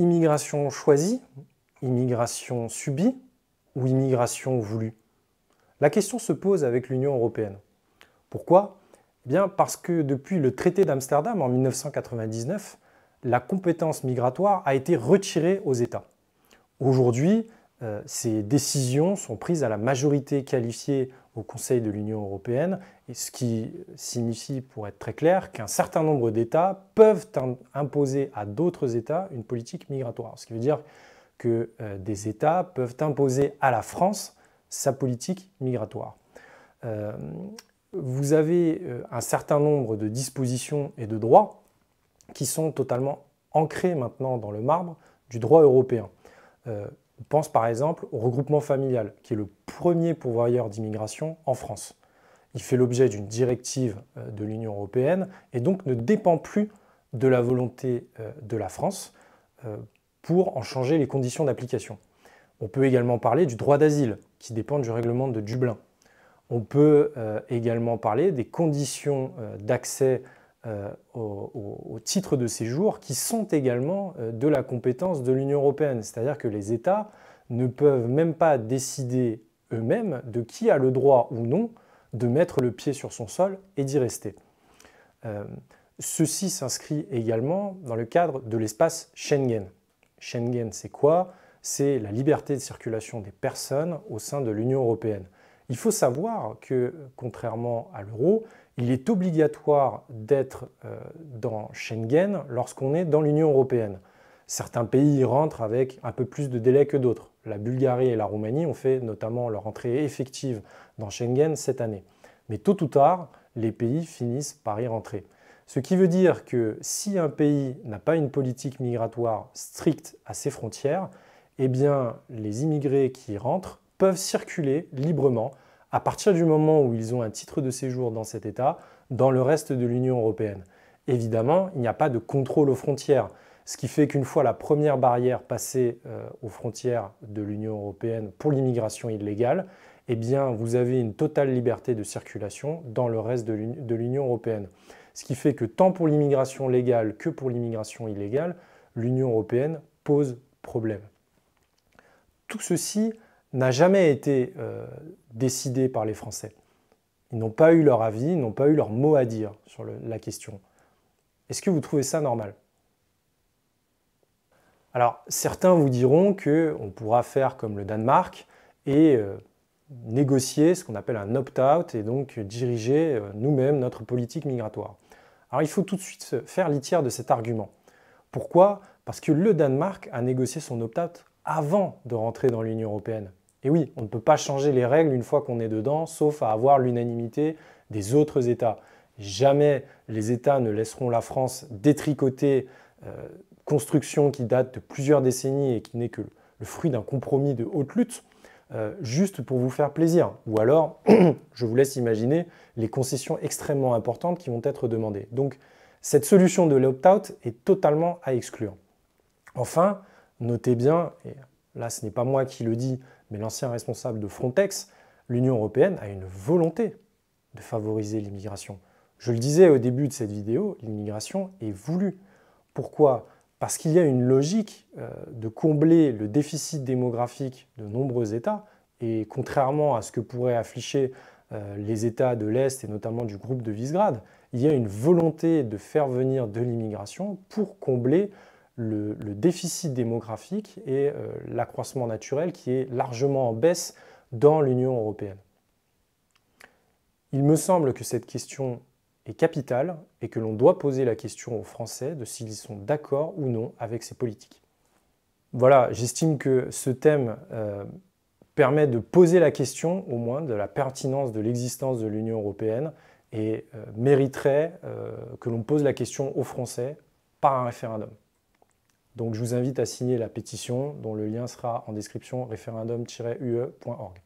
immigration choisie, immigration subie ou immigration voulue? La question se pose avec l'Union européenne. Pourquoi? Eh bien parce que depuis le traité d'Amsterdam en 1999, la compétence migratoire a été retirée aux États. Aujourd'hui, ces décisions sont prises à la majorité qualifiée au Conseil de l'Union européenne, et ce qui signifie, pour être très clair, qu'un certain nombre d'États peuvent imposer à d'autres États une politique migratoire. Ce qui veut dire que des États peuvent imposer à la France sa politique migratoire. Vous avez un certain nombre de dispositions et de droits qui sont totalement ancrés maintenant dans le marbre du droit européen. On pense par exemple au regroupement familial, qui est le premier pourvoyeur d'immigration en France. Il fait l'objet d'une directive de l'Union européenne et donc ne dépend plus de la volonté de la France pour en changer les conditions d'application. On peut également parler du droit d'asile, qui dépend du règlement de Dublin. On peut également parler des conditions d'accès au titre de séjour qui sont également de la compétence de l'Union européenne. C'est-à-dire que les États ne peuvent même pas décider eux-mêmes de qui a le droit ou non de mettre le pied sur son sol et d'y rester. Ceci s'inscrit également dans le cadre de l'espace Schengen. Schengen, c'est quoi? C'est la liberté de circulation des personnes au sein de l'Union européenne. Il faut savoir que, contrairement à l'euro, il est obligatoire d'être dans Schengen lorsqu'on est dans l'Union européenne. Certains pays y rentrent avec un peu plus de délai que d'autres. La Bulgarie et la Roumanie ont fait notamment leur entrée effective dans Schengen cette année. Mais tôt ou tard, les pays finissent par y rentrer. Ce qui veut dire que si un pays n'a pas une politique migratoire stricte à ses frontières, eh bien, les immigrés qui y rentrent peuvent circuler librement à partir du moment où ils ont un titre de séjour dans cet État, dans le reste de l'Union européenne. Évidemment, il n'y a pas de contrôle aux frontières, ce qui fait qu'une fois la première barrière passée aux frontières de l'Union européenne pour l'immigration illégale, eh bien, vous avez une totale liberté de circulation dans le reste de l'Union européenne. Ce qui fait que tant pour l'immigration légale que pour l'immigration illégale, l'Union européenne pose problème. Tout ceci n'a jamais été décidé par les Français. Ils n'ont pas eu leur avis, ils n'ont pas eu leur mot à dire sur la question. Est-ce que vous trouvez ça normal? Alors, certains vous diront qu'on pourra faire comme le Danemark et négocier ce qu'on appelle un opt-out et donc diriger nous-mêmes notre politique migratoire. Alors, il faut tout de suite faire litière de cet argument. Pourquoi? Parce que le Danemark a négocié son opt-out avant de rentrer dans l'Union européenne. Et oui, on ne peut pas changer les règles une fois qu'on est dedans, sauf à avoir l'unanimité des autres États. Jamais les États ne laisseront la France détricoter construction qui date de plusieurs décennies et qui n'est que le fruit d'un compromis de haute lutte, juste pour vous faire plaisir. Ou alors, je vous laisse imaginer les concessions extrêmement importantes qui vont être demandées. Donc, cette solution de l'opt-out est totalement à exclure. Enfin, notez bien, et là ce n'est pas moi qui le dis, mais l'ancien responsable de Frontex, l'Union européenne a une volonté de favoriser l'immigration. Je le disais au début de cette vidéo, l'immigration est voulue. Pourquoi? Parce qu'il y a une logique de combler le déficit démographique de nombreux États, et contrairement à ce que pourraient afficher les États de l'Est et notamment du groupe de Visegrad, il y a une volonté de faire venir de l'immigration pour combler le déficit démographique et l'accroissement naturel qui est largement en baisse dans l'Union européenne. Il me semble que cette question est capitale et que l'on doit poser la question aux Français de s'ils sont d'accord ou non avec ces politiques. Voilà, j'estime que ce thème permet de poser la question au moins de la pertinence de l'existence de l'Union européenne et mériterait que l'on pose la question aux Français par un référendum. Donc je vous invite à signer la pétition dont le lien sera en description, référendum-ue.org.